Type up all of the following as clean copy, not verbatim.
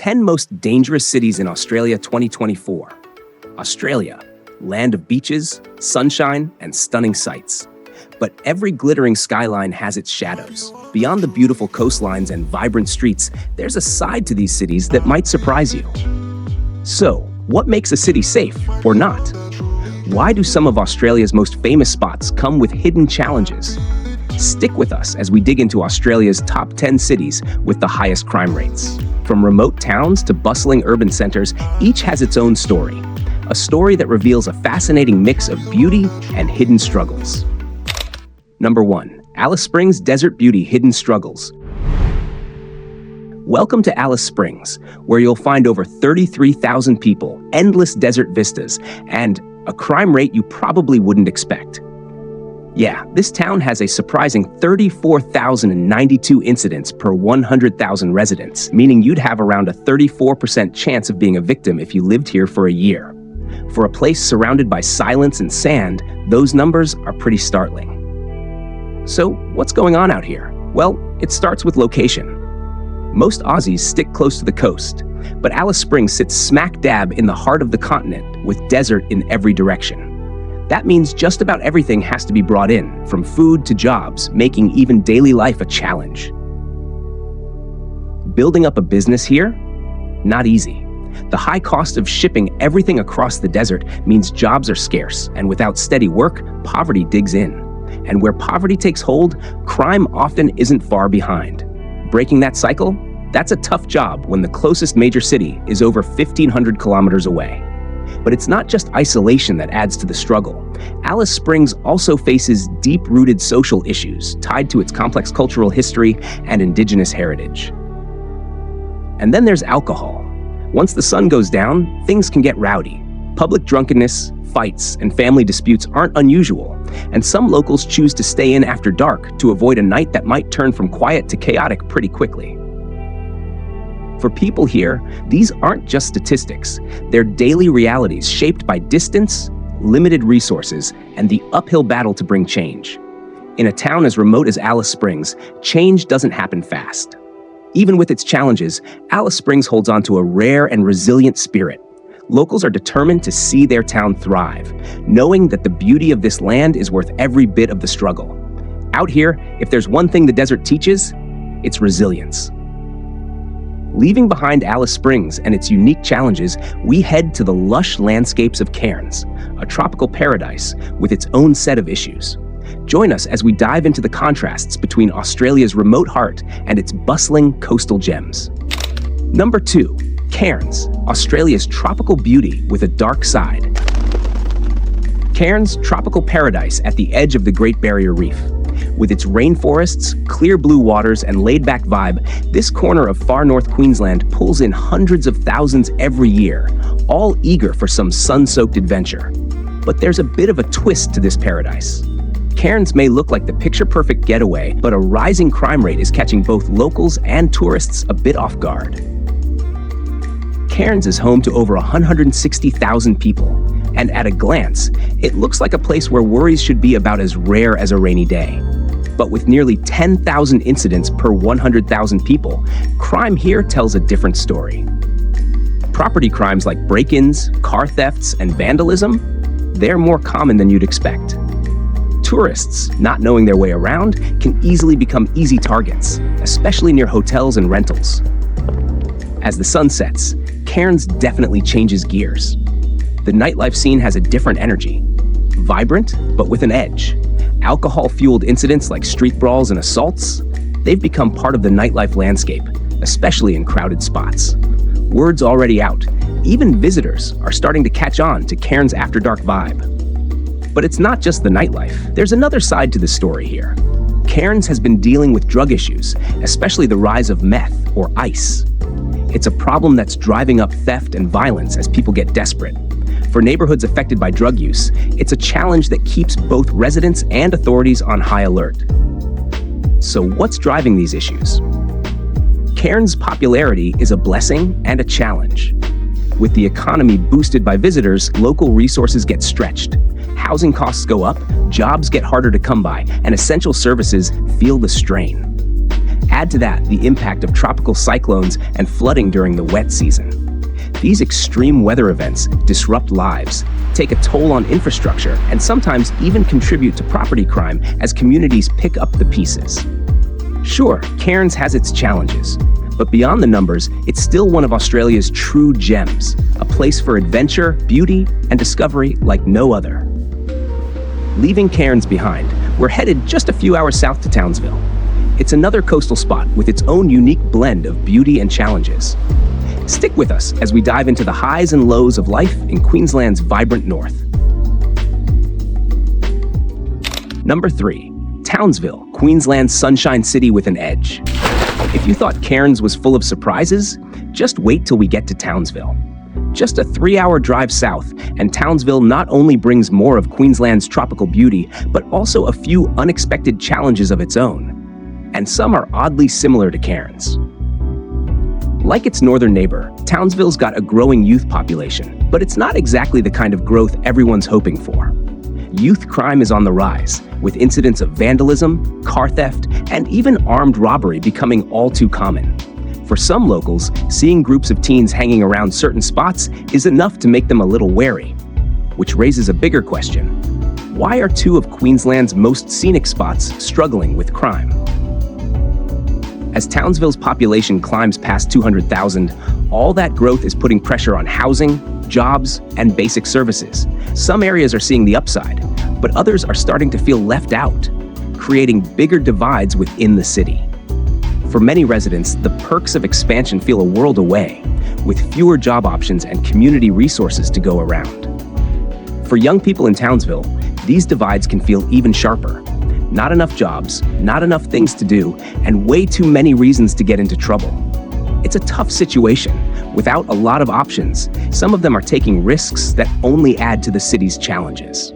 10 most dangerous cities in Australia 2024. Australia, land of beaches, sunshine, and stunning sights. But every glittering skyline has its shadows. Beyond the beautiful coastlines and vibrant streets, there's a side to these cities that might surprise you. So, what makes a city safe or not? Why do some of Australia's most famous spots come with hidden challenges? Stick with us as we dig into Australia's top 10 cities with the highest crime rates. From remote towns to bustling urban centers, each has its own story. A story that reveals a fascinating mix of beauty and hidden struggles. Number 1. Alice Springs Desert Beauty Hidden Struggles. Welcome to Alice Springs, where you'll find over 33,000 people, endless desert vistas, and a crime rate you probably wouldn't expect. Yeah, this town has a surprising 34,092 incidents per 100,000 residents, meaning you'd have around a 34% chance of being a victim if you lived here for a year. For a place surrounded by silence and sand, those numbers are pretty startling. So, what's going on out here? Well, it starts with location. Most Aussies stick close to the coast, but Alice Springs sits smack dab in the heart of the continent with desert in every direction. That means just about everything has to be brought in, from food to jobs, making even daily life a challenge. Building up a business here? Not easy. The high cost of shipping everything across the desert means jobs are scarce, and without steady work, poverty digs in. And where poverty takes hold, crime often isn't far behind. Breaking that cycle? That's a tough job when the closest major city is over 1,500 kilometers away. But it's not just isolation that adds to the struggle. Alice Springs also faces deep-rooted social issues tied to its complex cultural history and indigenous heritage. And then there's alcohol. Once the sun goes down, things can get rowdy. Public drunkenness, fights, and family disputes aren't unusual, and some locals choose to stay in after dark to avoid a night that might turn from quiet to chaotic pretty quickly. For people here, these aren't just statistics. They're daily realities shaped by distance, limited resources, and the uphill battle to bring change. In a town as remote as Alice Springs, change doesn't happen fast. Even with its challenges, Alice Springs holds on to a rare and resilient spirit. Locals are determined to see their town thrive, knowing that the beauty of this land is worth every bit of the struggle. Out here, if there's one thing the desert teaches, it's resilience. Leaving behind Alice Springs and its unique challenges, we head to the lush landscapes of Cairns, a tropical paradise with its own set of issues. Join us as we dive into the contrasts between Australia's remote heart and its bustling coastal gems. Number 2. Cairns, Australia's tropical beauty with a dark side. Cairns, tropical paradise at the edge of the Great Barrier Reef. With its rainforests, clear blue waters, and laid-back vibe, this corner of far north Queensland pulls in hundreds of thousands every year, all eager for some sun-soaked adventure. But there's a bit of a twist to this paradise. Cairns may look like the picture-perfect getaway, but a rising crime rate is catching both locals and tourists a bit off guard. Cairns is home to over 160,000 people, and at a glance, it looks like a place where worries should be about as rare as a rainy day. But with nearly 10,000 incidents per 100,000 people, crime here tells a different story. Property crimes like break-ins, car thefts, and vandalism, they're more common than you'd expect. Tourists, not knowing their way around, can easily become easy targets, especially near hotels and rentals. As the sun sets, Cairns definitely changes gears. The nightlife scene has a different energy. Vibrant, but with an edge. Alcohol-fueled incidents like street brawls and assaults, they've become part of the nightlife landscape, especially in crowded spots. Word's already out. Even visitors are starting to catch on to Cairns' after-dark vibe. But it's not just the nightlife. There's another side to the story here. Cairns has been dealing with drug issues, especially the rise of meth, or ice. It's a problem that's driving up theft and violence as people get desperate. For neighborhoods affected by drug use, it's a challenge that keeps both residents and authorities on high alert. So what's driving these issues? Cairns' popularity is a blessing and a challenge. With the economy boosted by visitors, local resources get stretched. Housing costs go up, jobs get harder to come by, and essential services feel the strain. Add to that the impact of tropical cyclones and flooding during the wet season. These extreme weather events disrupt lives, take a toll on infrastructure, and sometimes even contribute to property crime as communities pick up the pieces. Sure, Cairns has its challenges, but beyond the numbers, it's still one of Australia's true gems, a place for adventure, beauty, and discovery like no other. Leaving Cairns behind, we're headed just a few hours south to Townsville. It's another coastal spot with its own unique blend of beauty and challenges. Stick with us as we dive into the highs and lows of life in Queensland's vibrant north. Number 3. Townsville, Queensland's sunshine city with an edge. If you thought Cairns was full of surprises, just wait till we get to Townsville. Just a 3-hour drive south, and Townsville not only brings more of Queensland's tropical beauty, but also a few unexpected challenges of its own. And some are oddly similar to Cairns. Like its northern neighbor, Townsville's got a growing youth population, but it's not exactly the kind of growth everyone's hoping for. Youth crime is on the rise, with incidents of vandalism, car theft, and even armed robbery becoming all too common. For some locals, seeing groups of teens hanging around certain spots is enough to make them a little wary. Which raises a bigger question. Why are 2 of Queensland's most scenic spots struggling with crime? As Townsville's population climbs past 200,000, all that growth is putting pressure on housing, jobs, and basic services. Some areas are seeing the upside, but others are starting to feel left out, creating bigger divides within the city. For many residents, the perks of expansion feel a world away, with fewer job options and community resources to go around. For young people in Townsville, these divides can feel even sharper. Not enough jobs, not enough things to do, and way too many reasons to get into trouble. It's a tough situation. Without a lot of options, some of them are taking risks that only add to the city's challenges.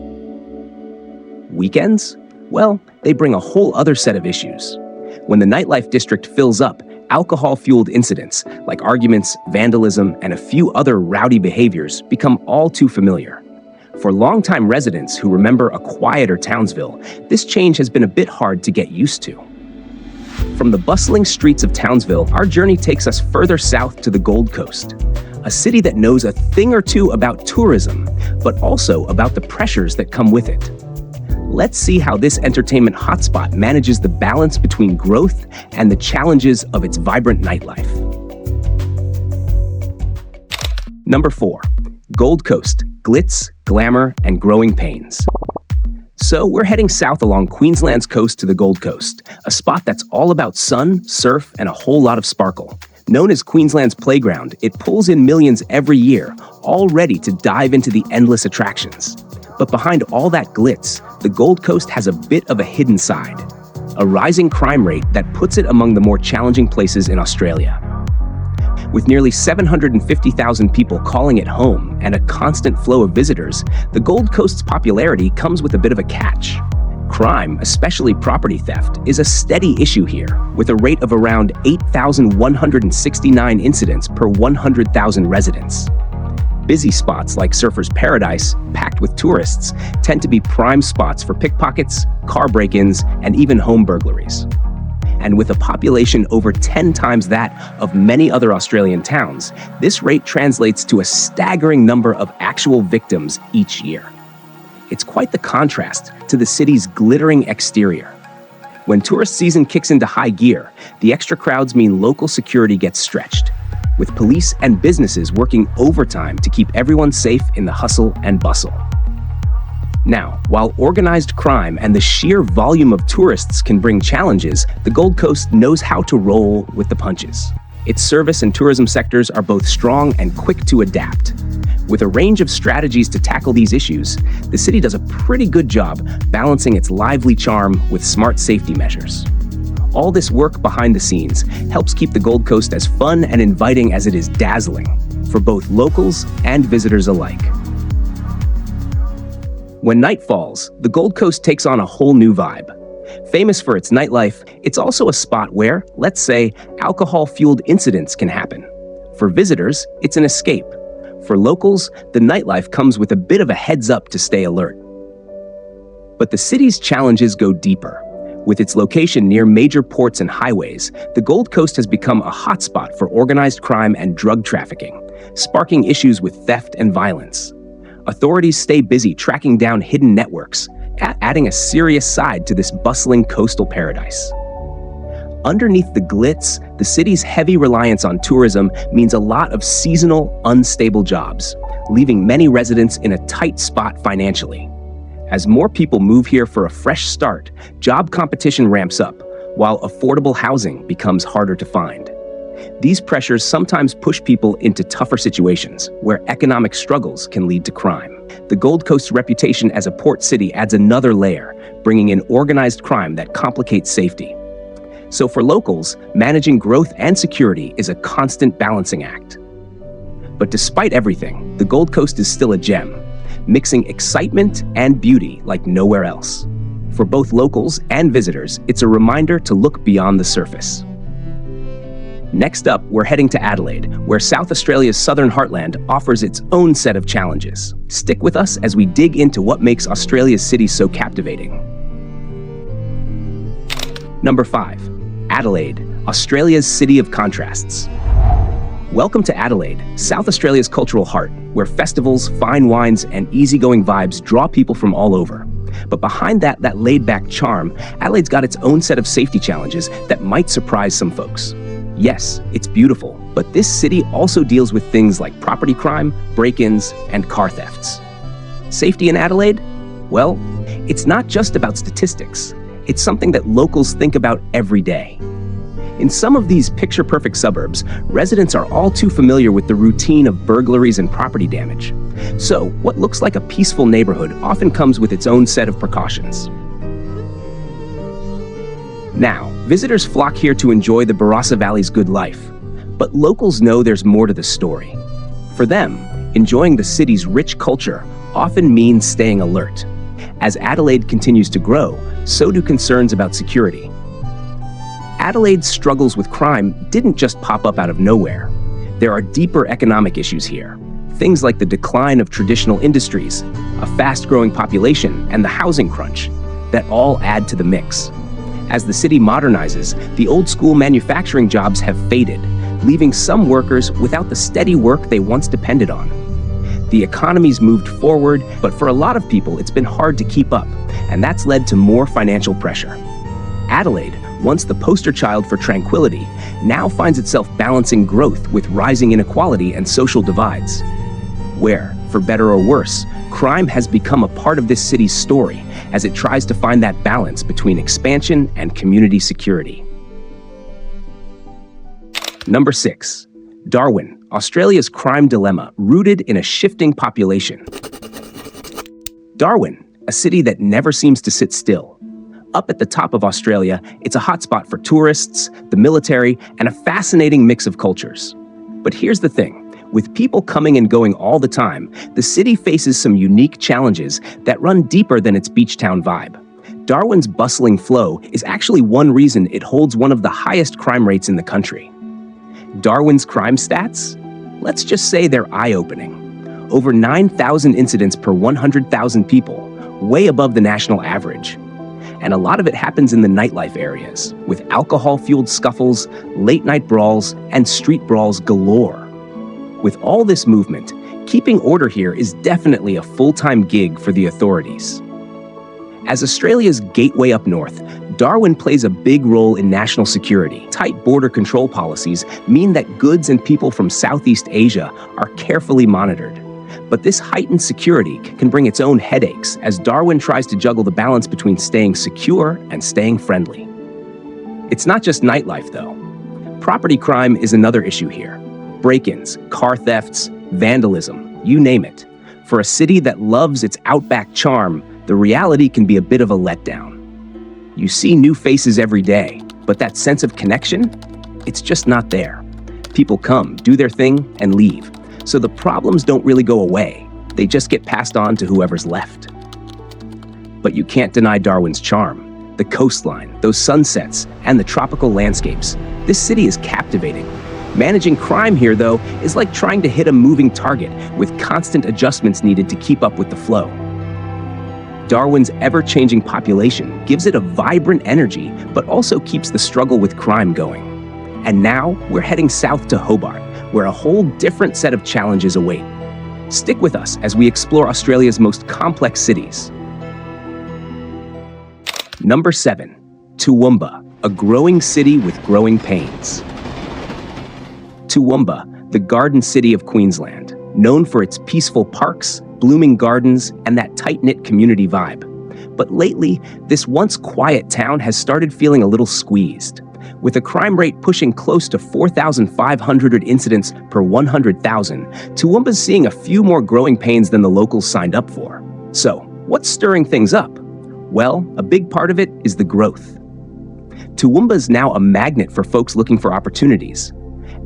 Weekends? Well, they bring a whole other set of issues. When the nightlife district fills up, alcohol-fueled incidents like arguments, vandalism, and a few other rowdy behaviors become all too familiar. For longtime residents who remember a quieter Townsville, this change has been a bit hard to get used to. From the bustling streets of Townsville, our journey takes us further south to the Gold Coast, a city that knows a thing or two about tourism, but also about the pressures that come with it. Let's see how this entertainment hotspot manages the balance between growth and the challenges of its vibrant nightlife. Number 4. Gold Coast, Glitz, Glamour, and Growing Pains. So we're heading south along Queensland's coast to the Gold Coast, a spot that's all about sun, surf, and a whole lot of sparkle. Known as Queensland's playground, it pulls in millions every year, all ready to dive into the endless attractions. But behind all that glitz, the Gold Coast has a bit of a hidden side, a rising crime rate that puts it among the more challenging places in Australia. With nearly 750,000 people calling it home and a constant flow of visitors, the Gold Coast's popularity comes with a bit of a catch. Crime, especially property theft, is a steady issue here, with a rate of around 8,169 incidents per 100,000 residents. Busy spots like Surfers Paradise, packed with tourists, tend to be prime spots for pickpockets, car break-ins, and even home burglaries. And with a population over 10 times that of many other Australian towns, this rate translates to a staggering number of actual victims each year. It's quite the contrast to the city's glittering exterior. When tourist season kicks into high gear, the extra crowds mean local security gets stretched, with police and businesses working overtime to keep everyone safe in the hustle and bustle. Now, while organized crime and the sheer volume of tourists can bring challenges, the Gold Coast knows how to roll with the punches. Its service and tourism sectors are both strong and quick to adapt. With a range of strategies to tackle these issues, the city does a pretty good job balancing its lively charm with smart safety measures. All this work behind the scenes helps keep the Gold Coast as fun and inviting as it is dazzling for both locals and visitors alike. When night falls, the Gold Coast takes on a whole new vibe. Famous for its nightlife, it's also a spot where, let's say, alcohol-fueled incidents can happen. For visitors, it's an escape. For locals, the nightlife comes with a bit of a heads up to stay alert. But the city's challenges go deeper. With its location near major ports and highways, the Gold Coast has become a hotspot for organized crime and drug trafficking, sparking issues with theft and violence. Authorities stay busy tracking down hidden networks, adding a serious side to this bustling coastal paradise. Underneath the glitz, the city's heavy reliance on tourism means a lot of seasonal, unstable jobs, leaving many residents in a tight spot financially. As more people move here for a fresh start, job competition ramps up, while affordable housing becomes harder to find. These pressures sometimes push people into tougher situations, where economic struggles can lead to crime. The Gold Coast's reputation as a port city adds another layer, bringing in organized crime that complicates safety. So for locals, managing growth and security is a constant balancing act. But despite everything, the Gold Coast is still a gem, mixing excitement and beauty like nowhere else. For both locals and visitors, it's a reminder to look beyond the surface. Next up, we're heading to Adelaide, where South Australia's southern heartland offers its own set of challenges. Stick with us as we dig into what makes Australia's cities so captivating. Number 5. Adelaide, Australia's city of contrasts. Welcome to Adelaide, South Australia's cultural heart, where festivals, fine wines, and easygoing vibes draw people from all over. But behind that laid-back charm, Adelaide's got its own set of safety challenges that might surprise some folks. Yes, it's beautiful, but this city also deals with things like property crime, break-ins, and car thefts. Safety in Adelaide? Well, it's not just about statistics. It's something that locals think about every day. In some of these picture-perfect suburbs, residents are all too familiar with the routine of burglaries and property damage. So, what looks like a peaceful neighborhood often comes with its own set of precautions. Now, visitors flock here to enjoy the Barossa Valley's good life, but locals know there's more to the story. For them, enjoying the city's rich culture often means staying alert. As Adelaide continues to grow, so do concerns about security. Adelaide's struggles with crime didn't just pop up out of nowhere. There are deeper economic issues here. Things like the decline of traditional industries, a fast-growing population, and the housing crunch that all add to the mix. As the city modernizes, the old-school manufacturing jobs have faded, leaving some workers without the steady work they once depended on. The economy's moved forward, but for a lot of people, it's been hard to keep up, and that's led to more financial pressure. Adelaide, once the poster child for tranquility, now finds itself balancing growth with rising inequality and social divides. Where, for better or worse, crime has become a part of this city's story as it tries to find that balance between expansion and community security. Number 6. Darwin, Australia's crime dilemma, rooted in a shifting population. Darwin, a city that never seems to sit still. Up at the top of Australia, it's a hotspot for tourists, the military, and a fascinating mix of cultures. But here's the thing. With people coming and going all the time, the city faces some unique challenges that run deeper than its beach town vibe. Darwin's bustling flow is actually one reason it holds one of the highest crime rates in the country. Darwin's crime stats? Let's just say they're eye-opening. Over 9,000 incidents per 100,000 people, way above the national average. And a lot of it happens in the nightlife areas, with alcohol-fueled scuffles, late-night brawls, and street brawls galore. With all this movement, keeping order here is definitely a full-time gig for the authorities. As Australia's gateway up north, Darwin plays a big role in national security. Tight border control policies mean that goods and people from Southeast Asia are carefully monitored. But this heightened security can bring its own headaches as Darwin tries to juggle the balance between staying secure and staying friendly. It's not just nightlife, though. Property crime is another issue here. Break-ins, car thefts, vandalism, you name it. For a city that loves its outback charm, the reality can be a bit of a letdown. You see new faces every day, but that sense of connection, it's just not there. People come, do their thing, and leave. So the problems don't really go away. They just get passed on to whoever's left. But you can't deny Darwin's charm. The coastline, those sunsets, and the tropical landscapes. This city is captivating. Managing crime here, though, is like trying to hit a moving target with constant adjustments needed to keep up with the flow. Darwin's ever-changing population gives it a vibrant energy, but also keeps the struggle with crime going. And now, we're heading south to Hobart, where a whole different set of challenges await. Stick with us as we explore Australia's most complex cities. Number 7. Toowoomba, a growing city with growing pains. Toowoomba, the garden city of Queensland, known for its peaceful parks, blooming gardens, and that tight-knit community vibe. But lately, this once quiet town has started feeling a little squeezed. With a crime rate pushing close to 4,500 incidents per 100,000, Toowoomba's seeing a few more growing pains than the locals signed up for. So, what's stirring things up? Well, a big part of it is the growth. Toowoomba's now a magnet for folks looking for opportunities.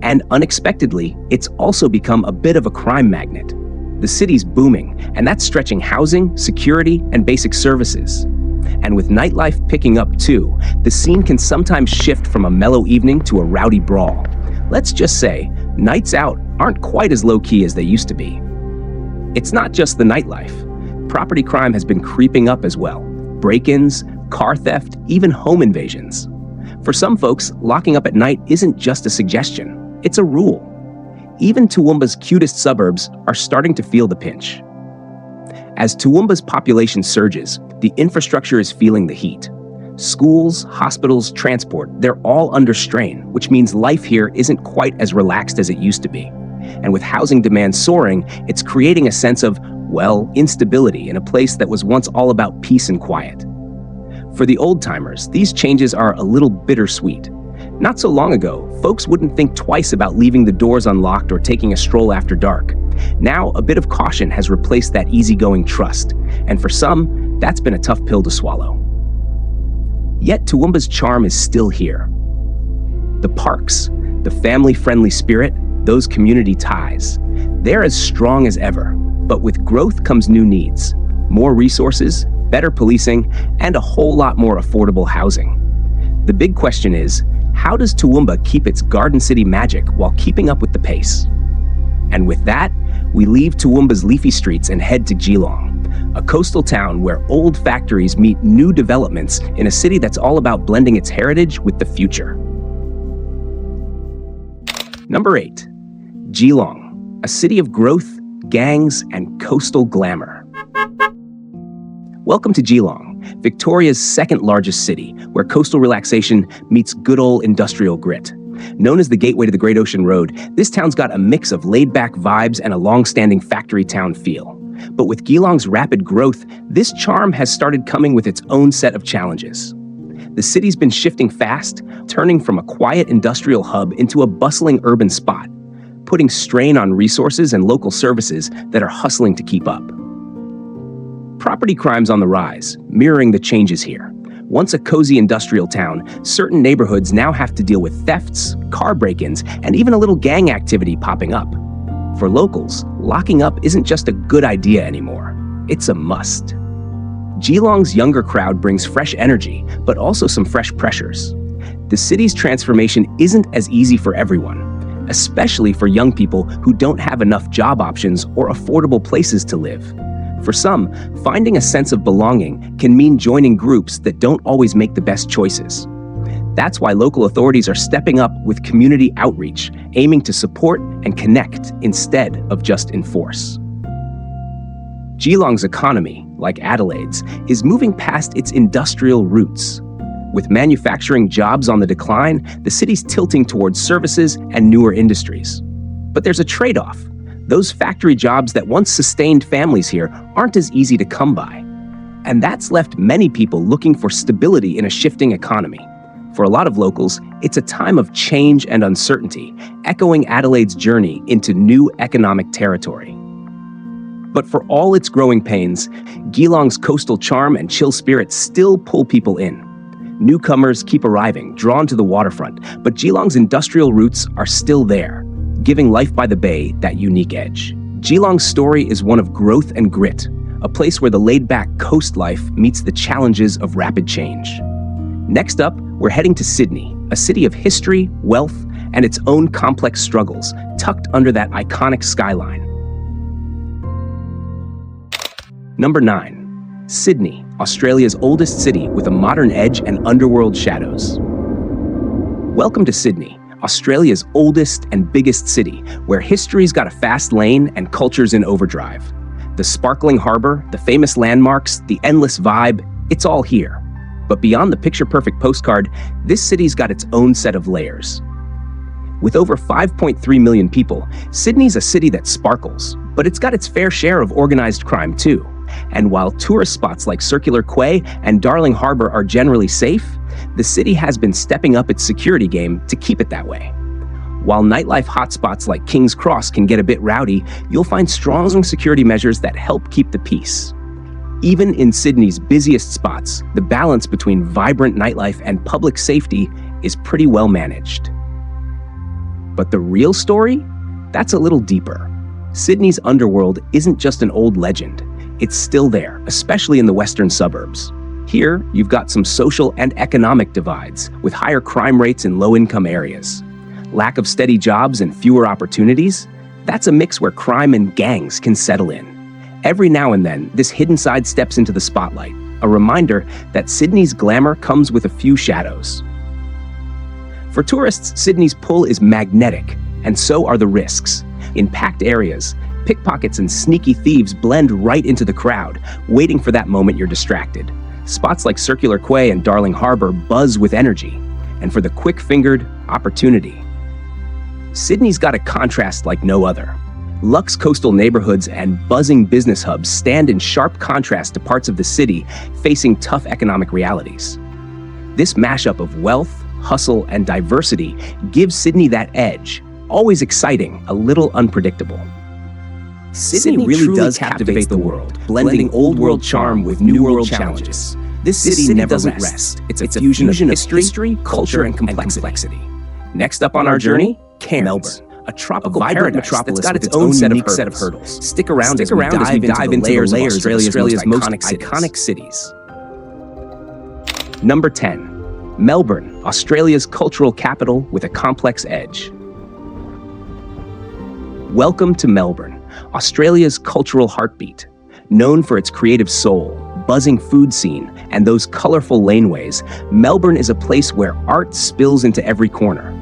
And unexpectedly, it's also become a bit of a crime magnet. The city's booming, and that's stretching housing, security, and basic services. And with nightlife picking up too, the scene can sometimes shift from a mellow evening to a rowdy brawl. Let's just say, nights out aren't quite as low-key as they used to be. It's not just the nightlife. Property crime has been creeping up as well. Break-ins, car theft, even home invasions. For some folks, locking up at night isn't just a suggestion, it's a rule. Even Toowoomba's cutest suburbs are starting to feel the pinch. As Toowoomba's population surges, the infrastructure is feeling the heat. Schools, hospitals, transport, they're all under strain, which means life here isn't quite as relaxed as it used to be. And with housing demand soaring, it's creating a sense of, well, instability in a place that was once all about peace and quiet. For the old-timers, these changes are a little bittersweet. Not so long ago, folks wouldn't think twice about leaving the doors unlocked or taking a stroll after dark. Now, a bit of caution has replaced that easygoing trust, and for some, that's been a tough pill to swallow. Yet Toowoomba's charm is still here. The parks, the family-friendly spirit, those community ties, they're as strong as ever. But with growth comes new needs, more resources, better policing, and a whole lot more affordable housing. The big question is, how does Toowoomba keep its Garden City magic while keeping up with the pace? And with that, we leave Toowoomba's leafy streets and head to Geelong, a coastal town where old factories meet new developments in a city that's all about blending its heritage with the future. Number 8. Geelong, a city of growth, gangs, and coastal glamour. Welcome to Geelong, Victoria's second largest city, where coastal relaxation meets good old industrial grit. Known as the gateway to the Great Ocean Road, this town's got a mix of laid-back vibes and a long-standing factory town feel. But with Geelong's rapid growth, this charm has started coming with its own set of challenges. The city's been shifting fast, turning from a quiet industrial hub into a bustling urban spot, putting strain on resources and local services that are hustling to keep up. Property crime's on the rise, mirroring the changes here. Once a cozy industrial town, certain neighborhoods now have to deal with thefts, car break-ins, and even a little gang activity popping up. For locals, locking up isn't just a good idea anymore. It's a must. Geelong's younger crowd brings fresh energy, but also some fresh pressures. The city's transformation isn't as easy for everyone, especially for young people who don't have enough job options or affordable places to live. For some, finding a sense of belonging can mean joining groups that don't always make the best choices. That's why local authorities are stepping up with community outreach, aiming to support and connect instead of just enforce. Geelong's economy, like Adelaide's, is moving past its industrial roots. With manufacturing jobs on the decline, the city's tilting towards services and newer industries. But there's a trade-off. Those factory jobs that once sustained families here aren't as easy to come by. And that's left many people looking for stability in a shifting economy. For a lot of locals, it's a time of change and uncertainty, echoing Adelaide's journey into new economic territory. But for all its growing pains, Geelong's coastal charm and chill spirit still pull people in. Newcomers keep arriving, drawn to the waterfront, but Geelong's industrial roots are still there, giving life by the bay that unique edge. Geelong's story is one of growth and grit, a place where the laid-back coast life meets the challenges of rapid change. Next up, we're heading to Sydney, a city of history, wealth, and its own complex struggles, tucked under that iconic skyline. Number 9. Sydney, Australia's oldest city with a modern edge and underworld shadows. Welcome to Sydney, Australia's oldest and biggest city, where history's got a fast lane and culture's in overdrive. The sparkling harbour, the famous landmarks, the endless vibe, it's all here. But beyond the picture-perfect postcard, this city's got its own set of layers. With over 5.3 million people, Sydney's a city that sparkles, but it's got its fair share of organized crime too. And while tourist spots like Circular Quay and Darling Harbour are generally safe, the city has been stepping up its security game to keep it that way. While nightlife hotspots like King's Cross can get a bit rowdy, you'll find strong security measures that help keep the peace. Even in Sydney's busiest spots, the balance between vibrant nightlife and public safety is pretty well managed. But the real story? That's a little deeper. Sydney's underworld isn't just an old legend. It's still there, especially in the western suburbs. Here, you've got some social and economic divides, with higher crime rates in low-income areas. Lack of steady jobs and fewer opportunities? That's a mix where crime and gangs can settle in. Every now and then, this hidden side steps into the spotlight, a reminder that Sydney's glamour comes with a few shadows. For tourists, Sydney's pull is magnetic, and so are the risks. In packed areas, pickpockets and sneaky thieves blend right into the crowd, waiting for that moment you're distracted. Spots like Circular Quay and Darling Harbour buzz with energy, and for the quick-fingered, opportunity. Sydney's got a contrast like no other. Luxe coastal neighborhoods and buzzing business hubs stand in sharp contrast to parts of the city facing tough economic realities. This mashup of wealth, hustle, and diversity gives Sydney that edge, always exciting, a little unpredictable. Sydney really does captivate the world, blending old world charm with new world challenges. This city never doesn't rest. It's a fusion of history, culture, and complexity. Next up on our journey, Cairns, Melbourne, a tropical vibrant metropolis that's got its own unique set of hurdles. Stick around as we dive into the layers of Australia's most iconic cities. Number 10. Melbourne, Australia's cultural capital with a complex edge. Welcome to Melbourne, Australia's cultural heartbeat. Known for its creative soul, buzzing food scene, and those colorful laneways, Melbourne is a place where art spills into every corner.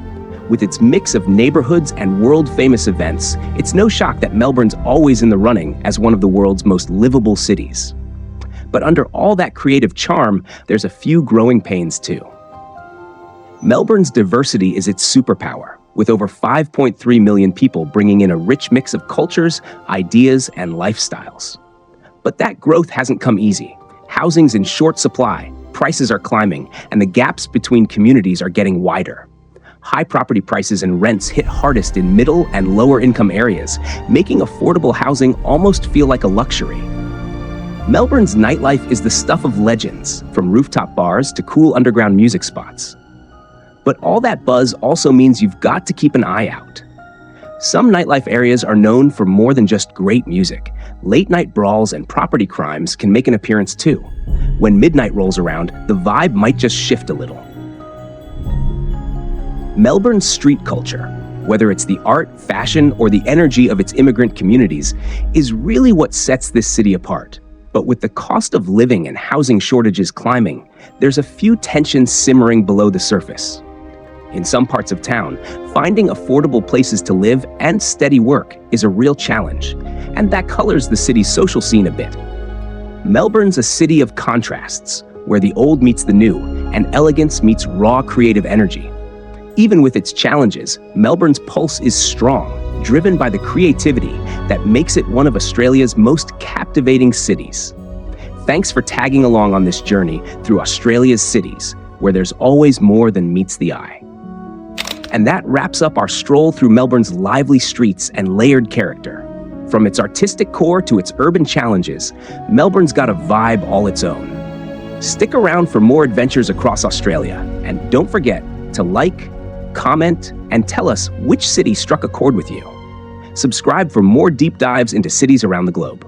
With its mix of neighborhoods and world-famous events, it's no shock that Melbourne's always in the running as one of the world's most livable cities. But under all that creative charm, there's a few growing pains too. Melbourne's diversity is its superpower, with over 5.3 million people bringing in a rich mix of cultures, ideas, and lifestyles. But that growth hasn't come easy. Housing's in short supply, prices are climbing, and the gaps between communities are getting wider. High property prices and rents hit hardest in middle and lower income areas, making affordable housing almost feel like a luxury. Melbourne's nightlife is the stuff of legends, from rooftop bars to cool underground music spots. But all that buzz also means you've got to keep an eye out. Some nightlife areas are known for more than just great music. Late-night brawls and property crimes can make an appearance too. When midnight rolls around, the vibe might just shift a little. Melbourne's street culture, whether it's the art, fashion, or the energy of its immigrant communities, is really what sets this city apart. But with the cost of living and housing shortages climbing, there's a few tensions simmering below the surface. In some parts of town, finding affordable places to live and steady work is a real challenge, and that colors the city's social scene a bit. Melbourne's a city of contrasts, where the old meets the new, and elegance meets raw creative energy. Even with its challenges, Melbourne's pulse is strong, driven by the creativity that makes it one of Australia's most captivating cities. Thanks for tagging along on this journey through Australia's cities, where there's always more than meets the eye. And that wraps up our stroll through Melbourne's lively streets and layered character. From its artistic core to its urban challenges, Melbourne's got a vibe all its own. Stick around for more adventures across Australia, and don't forget to like, comment, and tell us which city struck a chord with you. Subscribe for more deep dives into cities around the globe.